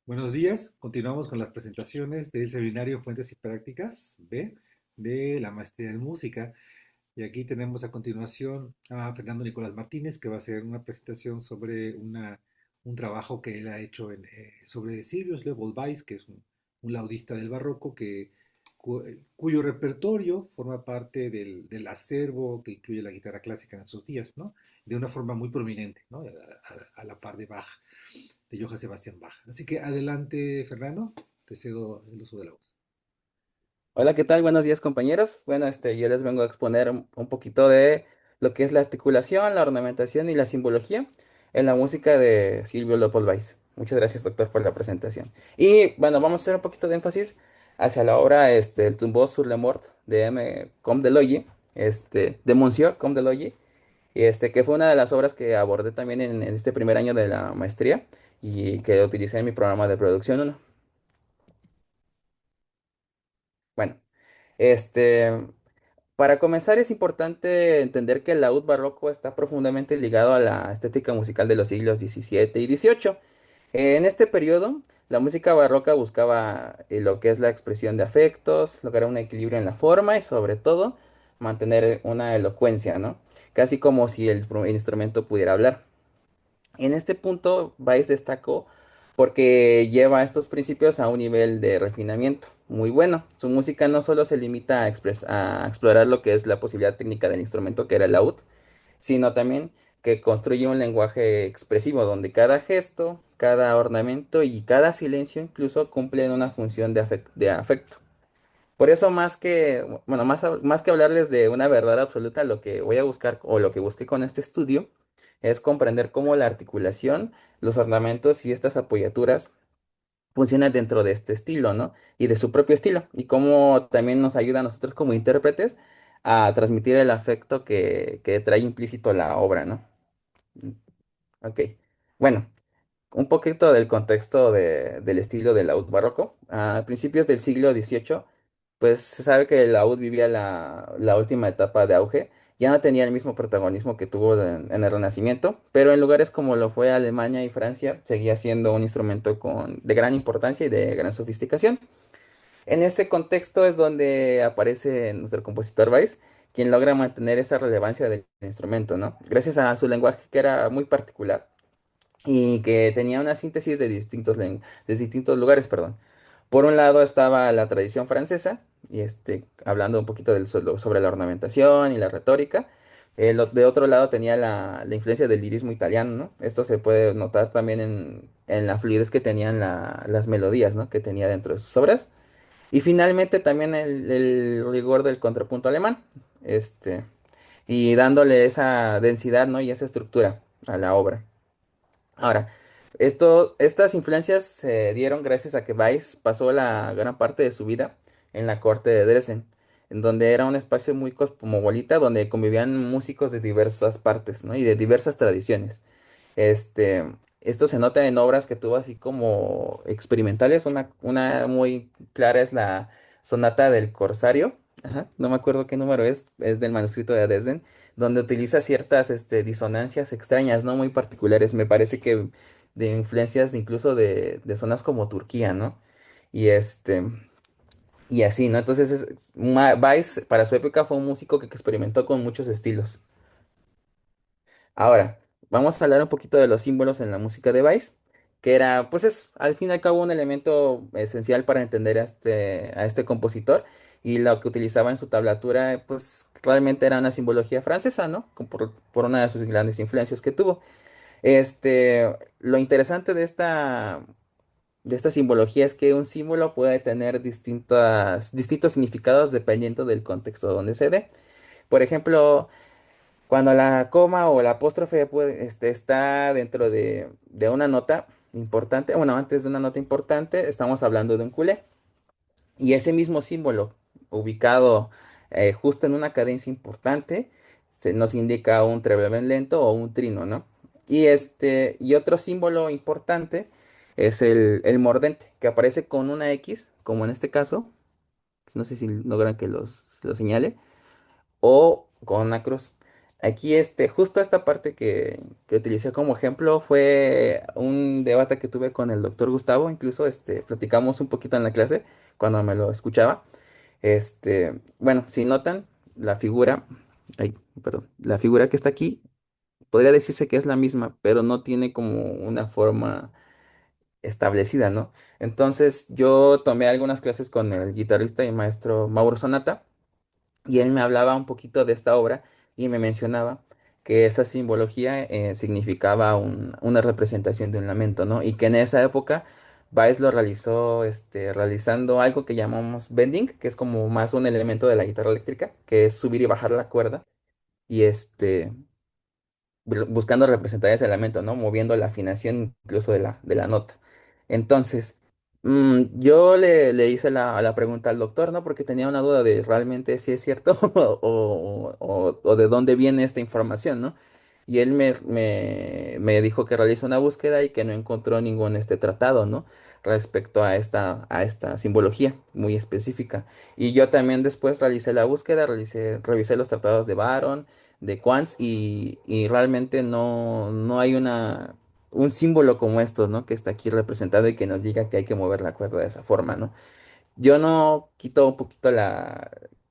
Buenos días, continuamos con las presentaciones del seminario Fuentes y Prácticas B de la maestría en música. Y aquí tenemos a continuación a Fernando Nicolás Martínez, que va a hacer una presentación sobre un trabajo que él ha hecho sobre Sirius Level Weiss, que es un laudista del barroco cuyo repertorio forma parte del acervo que incluye la guitarra clásica en esos días, ¿no? De una forma muy prominente, ¿no? A la par de Bach, de Johann Sebastian Bach. Así que adelante, Fernando, te cedo el uso de la voz. Hola, ¿qué tal? Buenos días, compañeros. Bueno, yo les vengo a exponer un poquito de lo que es la articulación, la ornamentación y la simbología en la música de Silvio Leopold. Muchas gracias, doctor, por la presentación. Y bueno, vamos a hacer un poquito de énfasis hacia la obra El Tombeau sur le Mort de M. Comte de Loye, de Monsieur Comte de Loye, y que fue una de las obras que abordé también en este primer año de la maestría y que utilicé en mi programa de producción 1. Bueno, este. Para comenzar, es importante entender que el laúd barroco está profundamente ligado a la estética musical de los siglos XVII y XVIII. En este periodo, la música barroca buscaba lo que es la expresión de afectos, lograr un equilibrio en la forma y sobre todo mantener una elocuencia, ¿no? Casi como si el instrumento pudiera hablar. En este punto, Weiss destacó porque lleva estos principios a un nivel de refinamiento muy bueno. Su música no solo se limita a explorar lo que es la posibilidad técnica del instrumento, que era el laúd, sino también que construye un lenguaje expresivo donde cada gesto, cada ornamento y cada silencio incluso cumplen una función de afecto. Por eso más que hablarles de una verdad absoluta, lo que voy a buscar o lo que busqué con este estudio es comprender cómo la articulación, los ornamentos y estas apoyaturas funcionan dentro de este estilo, ¿no? Y de su propio estilo, y cómo también nos ayuda a nosotros como intérpretes a transmitir el afecto que trae implícito la obra, ¿no? Ok. Bueno, un poquito del contexto del estilo del laúd barroco. A principios del siglo XVIII, pues se sabe que el laúd vivía la última etapa de auge. Ya no tenía el mismo protagonismo que tuvo en el Renacimiento, pero en lugares como lo fue Alemania y Francia, seguía siendo un instrumento de gran importancia y de gran sofisticación. En ese contexto es donde aparece nuestro compositor Weiss, quien logra mantener esa relevancia del instrumento, ¿no? Gracias a su lenguaje que era muy particular y que tenía una síntesis de distintos lugares, perdón. Por un lado estaba la tradición francesa, y hablando un poquito sobre la ornamentación y la retórica. De otro lado tenía la influencia del lirismo italiano, ¿no? Esto se puede notar también en la fluidez que tenían las melodías, ¿no? Que tenía dentro de sus obras. Y finalmente también el rigor del contrapunto alemán, este, y dándole esa densidad, ¿no? Y esa estructura a la obra. Ahora, estas influencias se dieron gracias a que Weiss pasó la gran parte de su vida en la corte de Dresden, en donde era un espacio muy cosmopolita, donde convivían músicos de diversas partes, ¿no? Y de diversas tradiciones. Esto se nota en obras que tuvo así como experimentales. Una muy clara es la Sonata del Corsario. Ajá, no me acuerdo qué número es del manuscrito de Dresden, donde utiliza ciertas disonancias extrañas, ¿no? Muy particulares. Me parece que de influencias incluso de zonas como Turquía, ¿no? Y y así, ¿no? Entonces, Weiss para su época fue un músico que experimentó con muchos estilos. Ahora, vamos a hablar un poquito de los símbolos en la música de Weiss, que era, pues es al fin y al cabo un elemento esencial para entender a este compositor, y lo que utilizaba en su tablatura, pues realmente era una simbología francesa, ¿no? Por una de sus grandes influencias que tuvo. Lo interesante de esta simbología es que un símbolo puede tener distintos significados dependiendo del contexto donde se dé. Por ejemplo, cuando la coma o la apóstrofe está dentro de una nota importante, bueno, antes de una nota importante, estamos hablando de un culé. Y ese mismo símbolo, ubicado justo en una cadencia importante, nos indica un trebleben lento o un trino, ¿no? Y otro símbolo importante es el mordente, que aparece con una X, como en este caso, no sé si logran que lo señale, o con una cruz. Aquí, justo esta parte que utilicé como ejemplo fue un debate que tuve con el doctor Gustavo, incluso, platicamos un poquito en la clase cuando me lo escuchaba. Bueno, si notan, la figura, ay, perdón, la figura que está aquí, podría decirse que es la misma, pero no tiene como una forma establecida, ¿no? Entonces, yo tomé algunas clases con el guitarrista y maestro Mauro Sonata, y él me hablaba un poquito de esta obra y me mencionaba que esa simbología significaba una representación de un lamento, ¿no? Y que en esa época Baez lo realizó realizando algo que llamamos bending, que es como más un elemento de la guitarra eléctrica, que es subir y bajar la cuerda y buscando representar ese elemento, ¿no? Moviendo la afinación incluso de la nota. Entonces, yo le hice la pregunta al doctor, ¿no? Porque tenía una duda de realmente si es cierto o de dónde viene esta información, ¿no? Y él me dijo que realizó una búsqueda y que no encontró ningún tratado, ¿no? Respecto a esta simbología muy específica. Y yo también después realicé la búsqueda, revisé los tratados de Baron, de Quants, y realmente no hay un símbolo como estos, ¿no? Que está aquí representado y que nos diga que hay que mover la cuerda de esa forma, ¿no? Yo no quito un poquito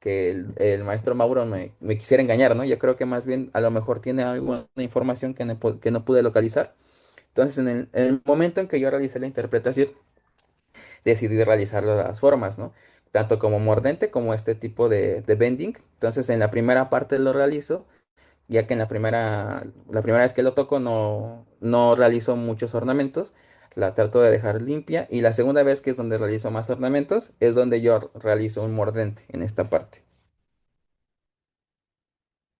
que el maestro Mauro me quisiera engañar, ¿no? Yo creo que más bien a lo mejor tiene alguna información que no pude localizar. Entonces, en el momento en que yo realicé la interpretación, decidí realizar las formas, ¿no? Tanto como mordente como este tipo de bending. Entonces, en la primera parte lo realizo, ya que en la primera vez que lo toco no realizo muchos ornamentos, la trato de dejar limpia, y la segunda vez, que es donde realizo más ornamentos, es donde yo realizo un mordente en esta parte.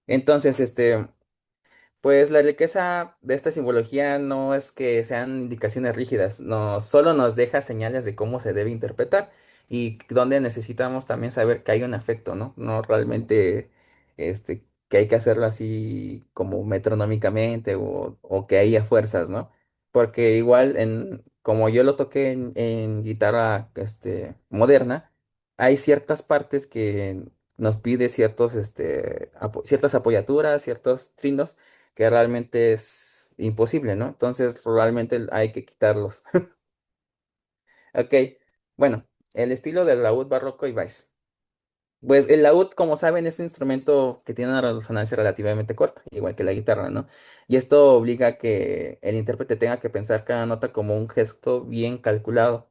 Entonces, pues la riqueza de esta simbología no es que sean indicaciones rígidas, no, solo nos deja señales de cómo se debe interpretar y donde necesitamos también saber que hay un afecto, ¿no? No realmente que hay que hacerlo así como metronómicamente o que haya fuerzas, ¿no? Porque igual como yo lo toqué en guitarra moderna, hay ciertas partes que nos pide ciertas apoyaturas, ciertos trinos que realmente es imposible, ¿no? Entonces realmente hay que quitarlos. Ok, bueno, el estilo del laúd barroco y vice. Pues el laúd, como saben, es un instrumento que tiene una resonancia relativamente corta, igual que la guitarra, ¿no? Y esto obliga a que el intérprete tenga que pensar cada nota como un gesto bien calculado.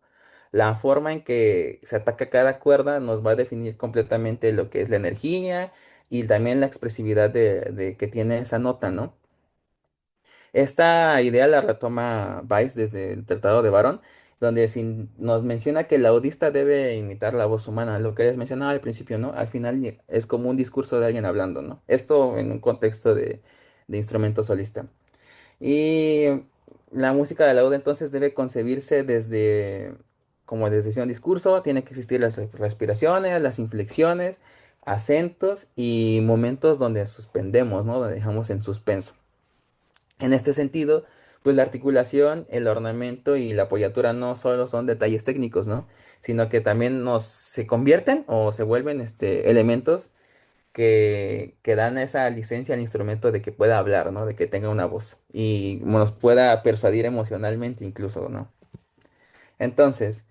La forma en que se ataca cada cuerda nos va a definir completamente lo que es la energía y también la expresividad de que tiene esa nota, ¿no? Esta idea la retoma Weiss desde el Tratado de Varón, donde nos menciona que el audista debe imitar la voz humana, lo que les mencionaba al principio, ¿no? Al final es como un discurso de alguien hablando, ¿no? Esto en un contexto de instrumento solista. Y la música de laude entonces debe concebirse como desde un discurso, tiene que existir las respiraciones, las inflexiones, acentos y momentos donde suspendemos, ¿no? Donde dejamos en suspenso. En este sentido, pues la articulación, el ornamento y la apoyatura no solo son detalles técnicos, ¿no? Sino que también se convierten o se vuelven elementos que dan esa licencia al instrumento de que pueda hablar, ¿no? De que tenga una voz y nos pueda persuadir emocionalmente incluso, ¿no? Entonces,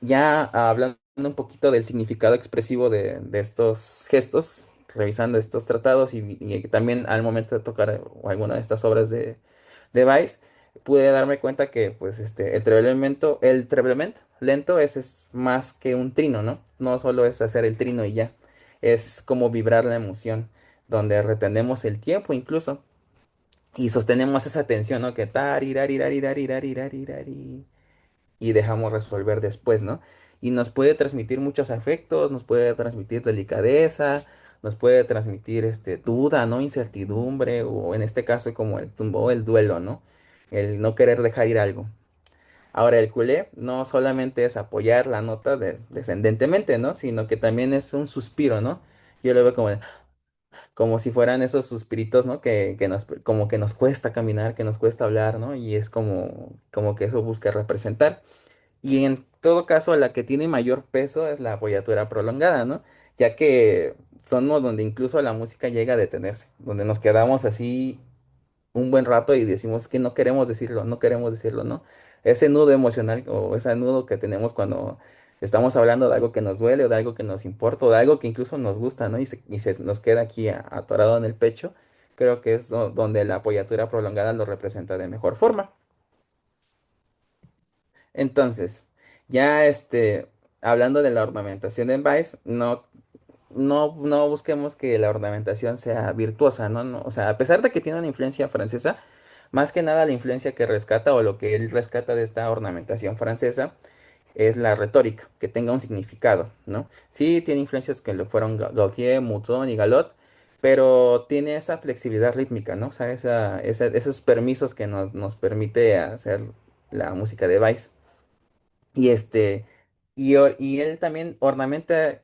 ya hablando un poquito del significado expresivo de estos gestos, revisando estos tratados y también al momento de tocar alguna de estas obras de Weiss, pude darme cuenta que pues el treblemento lento es más que un trino, ¿no? No solo es hacer el trino y ya, es como vibrar la emoción, donde retenemos el tiempo incluso y sostenemos esa tensión, ¿no? Que tarirarirarirarirariraririrari, y dejamos resolver después, ¿no? Y nos puede transmitir muchos afectos, nos puede transmitir delicadeza, nos puede transmitir duda, ¿no? Incertidumbre, o en este caso como el duelo, ¿no? El no querer dejar ir algo. Ahora, el culé no solamente es apoyar la nota descendentemente, ¿no? Sino que también es un suspiro, ¿no? Yo lo veo como si fueran esos suspiritos, ¿no? Como que nos cuesta caminar, que nos cuesta hablar, ¿no? Y es como que eso busca representar. Y en todo caso, la que tiene mayor peso es la apoyatura prolongada, ¿no? Ya que son donde incluso la música llega a detenerse, donde nos quedamos así un buen rato y decimos que no queremos decirlo, no queremos decirlo, ¿no? Ese nudo emocional o ese nudo que tenemos cuando estamos hablando de algo que nos duele o de algo que nos importa o de algo que incluso nos gusta, ¿no? Y se nos queda aquí atorado en el pecho, creo que es donde la apoyatura prolongada lo representa de mejor forma. Entonces, ya hablando de la ornamentación en Vice, no busquemos que la ornamentación sea virtuosa, ¿no? O sea, a pesar de que tiene una influencia francesa, más que nada la influencia que rescata o lo que él rescata de esta ornamentación francesa es la retórica, que tenga un significado, ¿no? Sí, tiene influencias que lo fueron Gautier, Mouton y Galot, pero tiene esa flexibilidad rítmica, ¿no? O sea, esos permisos que nos permite hacer la música de Vice. Y y él también ornamenta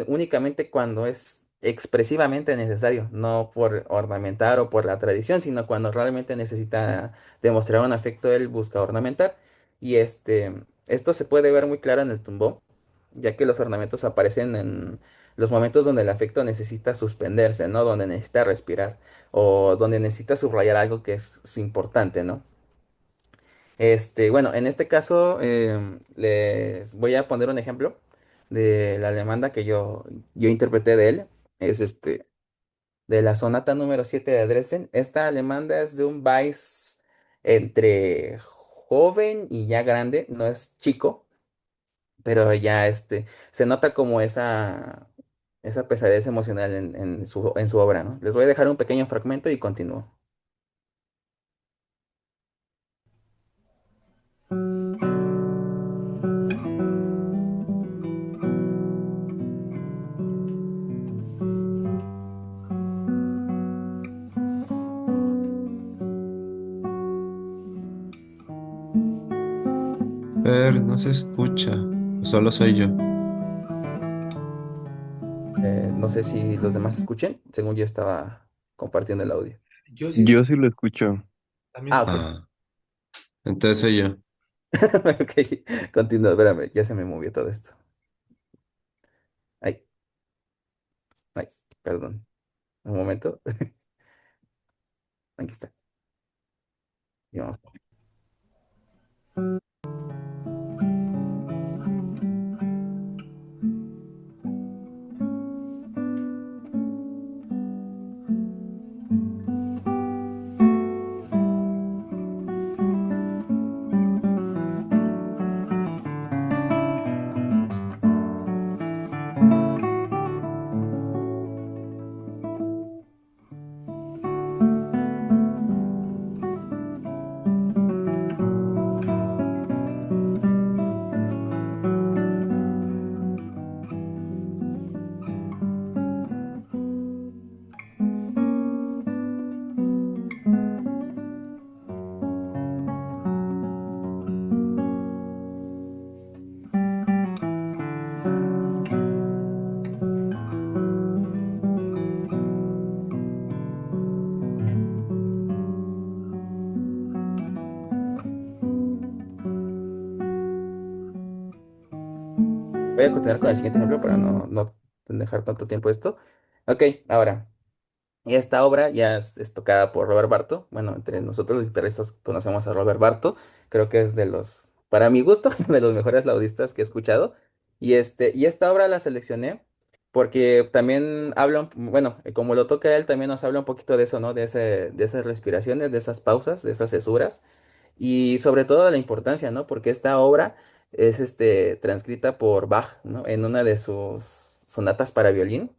únicamente cuando es expresivamente necesario, no por ornamentar o por la tradición, sino cuando realmente necesita demostrar un afecto, él busca ornamentar. Y esto se puede ver muy claro en el tumbó, ya que los ornamentos aparecen en los momentos donde el afecto necesita suspenderse, ¿no? Donde necesita respirar o donde necesita subrayar algo que es su importante, ¿no? Bueno, en este caso les voy a poner un ejemplo de la alemanda que yo interpreté de él. Es de la sonata número 7 de Dresden. Esta alemanda es de un Weiss entre joven y ya grande, no es chico, pero ya se nota como esa pesadez emocional en su obra, ¿no? Les voy a dejar un pequeño fragmento y continúo. Fer, no se escucha. Solo soy yo. No sé si los demás escuchen, según yo estaba compartiendo el audio. Yo sí, Yo sí lo escucho. Ah, también. ok. Ah, entonces soy yo. Ok, continúa, espérame, ya se me movió todo esto. Ay, ay, perdón. Un momento. Aquí está. Y vamos. Voy a continuar con el siguiente ejemplo para no dejar tanto tiempo esto. Ok, ahora. Y esta obra ya es tocada por Robert Barto. Bueno, entre nosotros los guitarristas conocemos a Robert Barto. Creo que es para mi gusto, de los mejores laudistas que he escuchado. Y esta obra la seleccioné porque también habla, bueno, como lo toca él, también nos habla un poquito de eso, ¿no? De esas respiraciones, de esas pausas, de esas cesuras. Y sobre todo de la importancia, ¿no? Porque esta obra es transcrita por Bach, ¿no? En una de sus sonatas para violín.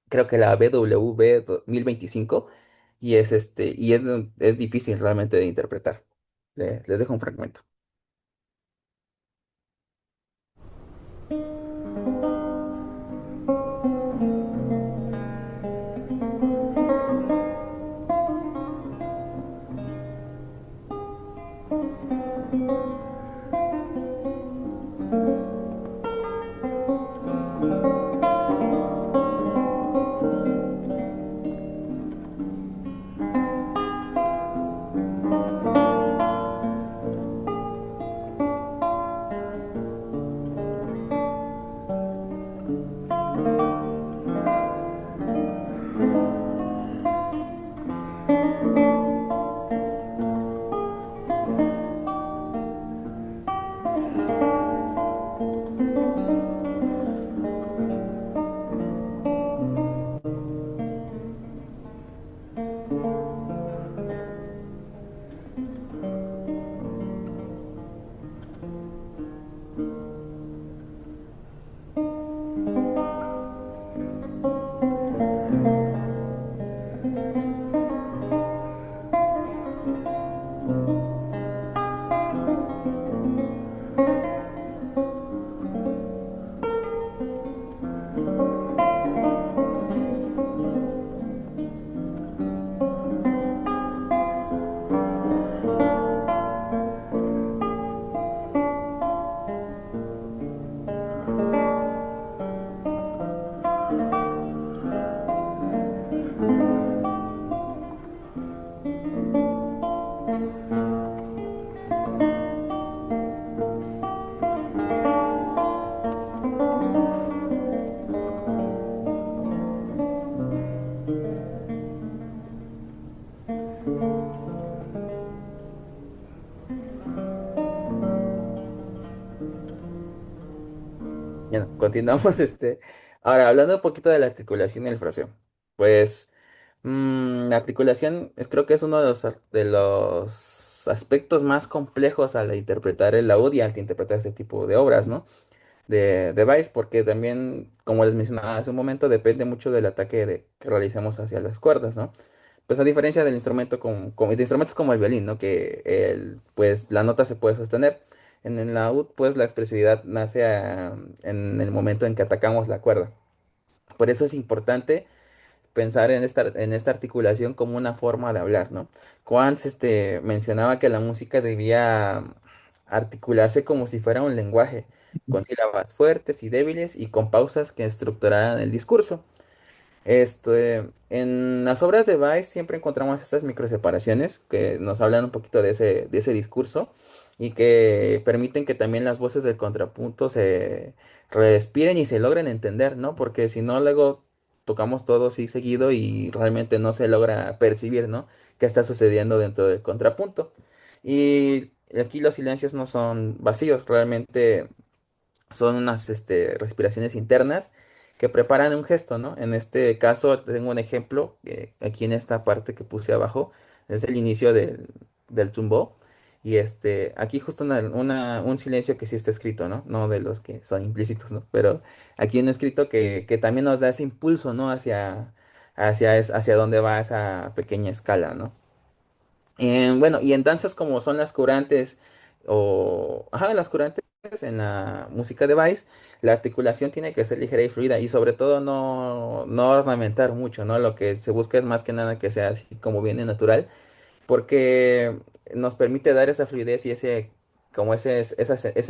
Creo que la BWV 1025 y es difícil realmente de interpretar. Les dejo un fragmento. Bueno, continuamos, Ahora, hablando un poquito de la articulación y el fraseo. Pues, la articulación creo que es uno de de los aspectos más complejos al interpretar el laúd y al interpretar este tipo de obras, ¿no? De Vice, porque también, como les mencionaba hace un momento, depende mucho del ataque que realicemos hacia las cuerdas, ¿no? Pues a diferencia del instrumento de instrumentos como el violín, ¿no? Que pues la nota se puede sostener. En el laúd, pues la expresividad nace en el momento en que atacamos la cuerda. Por eso es importante pensar en esta articulación como una forma de hablar, ¿no? Quants mencionaba que la música debía articularse como si fuera un lenguaje, con sílabas fuertes y débiles y con pausas que estructuraran el discurso. En las obras de Weiss siempre encontramos estas microseparaciones que nos hablan un poquito de ese discurso y que permiten que también las voces del contrapunto se respiren y se logren entender, ¿no? Porque si no, luego tocamos todo así seguido y realmente no se logra percibir, ¿no? ¿Qué está sucediendo dentro del contrapunto? Y aquí los silencios no son vacíos, realmente son unas respiraciones internas que preparan un gesto, ¿no? En este caso tengo un ejemplo, aquí en esta parte que puse abajo, es el inicio del tumbó. Y aquí justo un silencio que sí está escrito, ¿no? No de los que son implícitos, ¿no? Pero aquí un escrito que también nos da ese impulso, ¿no? Hacia dónde va esa pequeña escala, ¿no? Bueno, y en danzas como son las curantes ajá, las curantes en la música de Vice, la articulación tiene que ser ligera y fluida y sobre todo no ornamentar mucho, ¿no? Lo que se busca es más que nada que sea así como viene natural porque nos permite dar esa fluidez y ese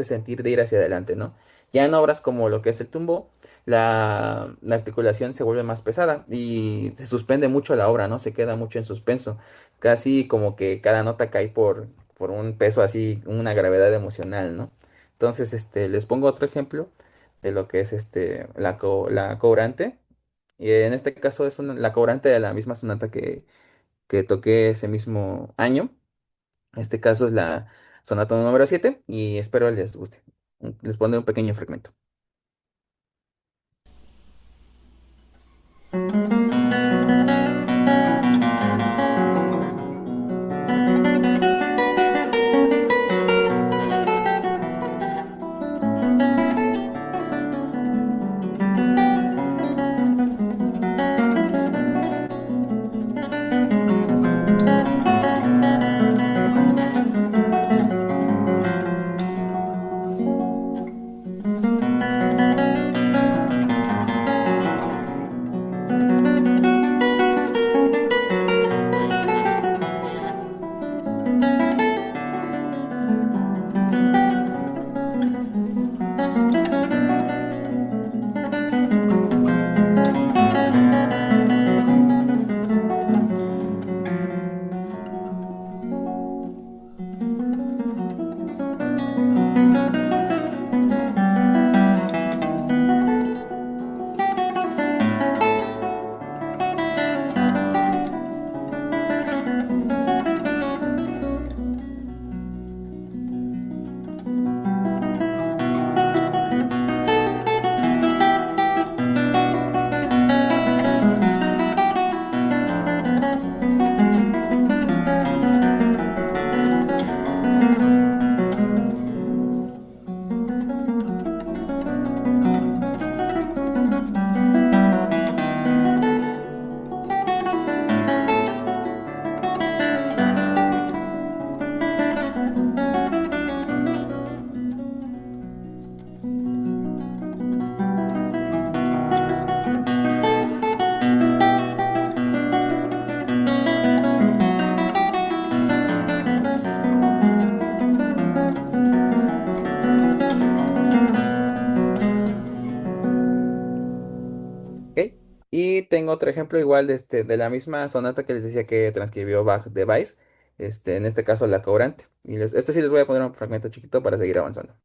sentir de ir hacia adelante, ¿no? Ya en obras como lo que es el tumbo, la articulación se vuelve más pesada y se suspende mucho la obra, ¿no? Se queda mucho en suspenso, casi como que cada nota cae por un peso así, una gravedad emocional, ¿no? Entonces, les pongo otro ejemplo de lo que es la cobrante. Y en este caso es la cobrante de la misma sonata que toqué ese mismo año. Este caso es la sonata número 7 y espero les guste. Les pondré un pequeño fragmento. ¿Ok? Y tengo otro ejemplo igual de la misma sonata que les decía que transcribió Bach de Weiss. En este caso la cobrante. Este sí les voy a poner un fragmento chiquito para seguir avanzando.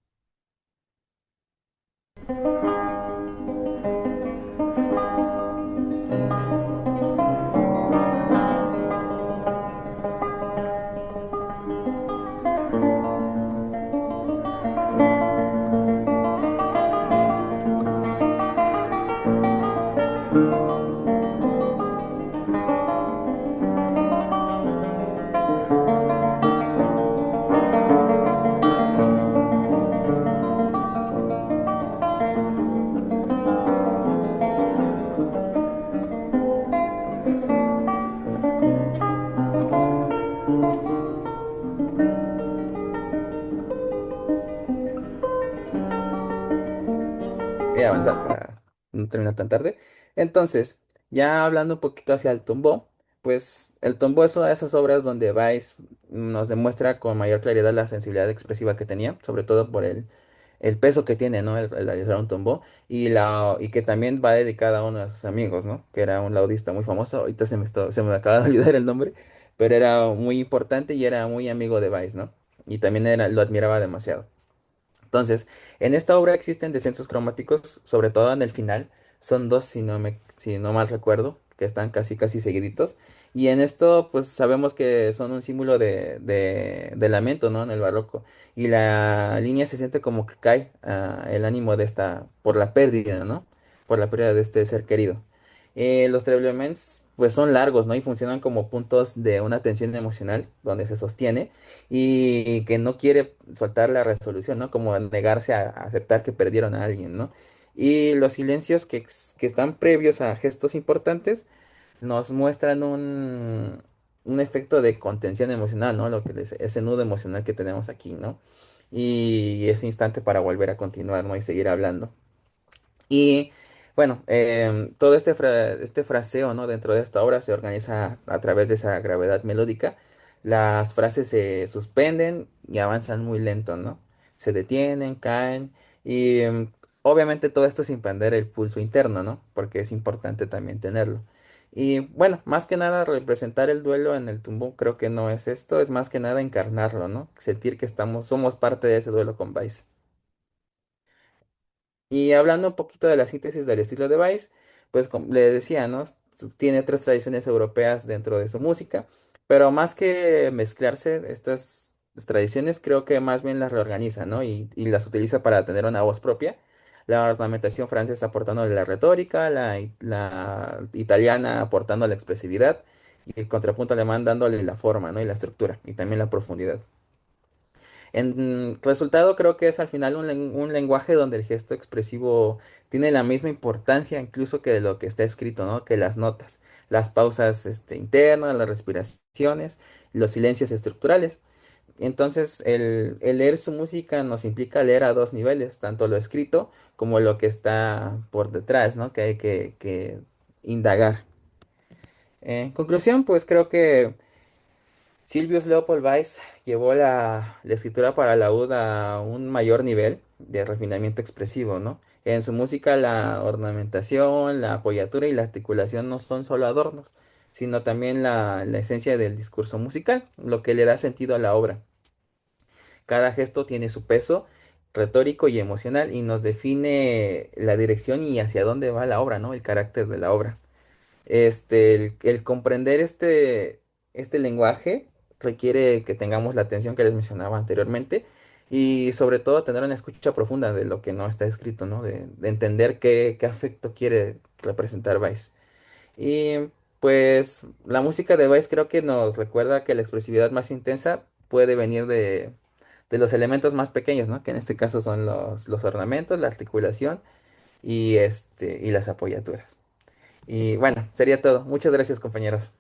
voy a avanzar para no terminar tan tarde. Entonces, ya hablando un poquito hacia el Tombeau, pues el Tombeau es una de esas obras donde Weiss nos demuestra con mayor claridad la sensibilidad expresiva que tenía, sobre todo por el peso que tiene, ¿no? El realizar un tombo y que también va dedicada a uno de sus amigos, ¿no? Que era un laudista muy famoso, ahorita se me acaba de olvidar el nombre, pero era muy importante y era muy amigo de Weiss, ¿no? Y también lo admiraba demasiado. Entonces, en esta obra existen descensos cromáticos, sobre todo en el final. Son dos, si no mal recuerdo, que están casi casi seguiditos. Y en esto, pues sabemos que son un símbolo de lamento, ¿no? En el barroco. Y la línea se siente como que cae el ánimo de esta, por la pérdida, ¿no? Por la pérdida de este ser querido. Los treblements, pues son largos, ¿no? Y funcionan como puntos de una tensión emocional donde se sostiene y que no quiere soltar la resolución, ¿no? Como negarse a aceptar que perdieron a alguien, ¿no? Y los silencios que están previos a gestos importantes nos muestran un efecto de contención emocional, ¿no? Ese nudo emocional que tenemos aquí, ¿no? Y ese instante para volver a continuar, ¿no? Y seguir hablando. Y bueno, todo este fraseo, ¿no? Dentro de esta obra se organiza a través de esa gravedad melódica. Las frases se suspenden y avanzan muy lento, ¿no? Se detienen, caen y obviamente todo esto sin perder el pulso interno, ¿no? Porque es importante también tenerlo. Y bueno, más que nada representar el duelo en el tumbón creo que no es esto, es más que nada encarnarlo, ¿no? Sentir que somos parte de ese duelo con Vice. Y hablando un poquito de la síntesis del estilo de Weiss, pues como le decía, ¿no? Tiene tres tradiciones europeas dentro de su música, pero más que mezclarse estas tradiciones, creo que más bien las reorganiza, ¿no? Y las utiliza para tener una voz propia. La ornamentación francesa aportando la retórica, la italiana aportando la expresividad, y el contrapunto alemán dándole la forma, ¿no? Y la estructura, y también la profundidad. En resultado, creo que es al final un lenguaje donde el gesto expresivo tiene la misma importancia incluso que lo que está escrito, ¿no? Que las notas, las pausas internas, las respiraciones, los silencios estructurales. Entonces, el leer su música nos implica leer a dos niveles, tanto lo escrito como lo que está por detrás, ¿no? Que hay que indagar. En conclusión, pues creo que Silvius Leopold Weiss llevó la escritura para la laúd a un mayor nivel de refinamiento expresivo, ¿no? En su música la ornamentación, la apoyatura y la articulación no son solo adornos, sino también la esencia del discurso musical, lo que le da sentido a la obra. Cada gesto tiene su peso retórico y emocional y nos define la dirección y hacia dónde va la obra, ¿no? El carácter de la obra. El comprender este lenguaje requiere que tengamos la atención que les mencionaba anteriormente y sobre todo tener una escucha profunda de lo que no está escrito, ¿no? De entender qué afecto quiere representar Vice. Y pues la música de Vice creo que nos recuerda que la expresividad más intensa puede venir de los elementos más pequeños, ¿no? Que en este caso son los ornamentos, la articulación y las apoyaturas. Y bueno, sería todo. Muchas gracias, compañeros.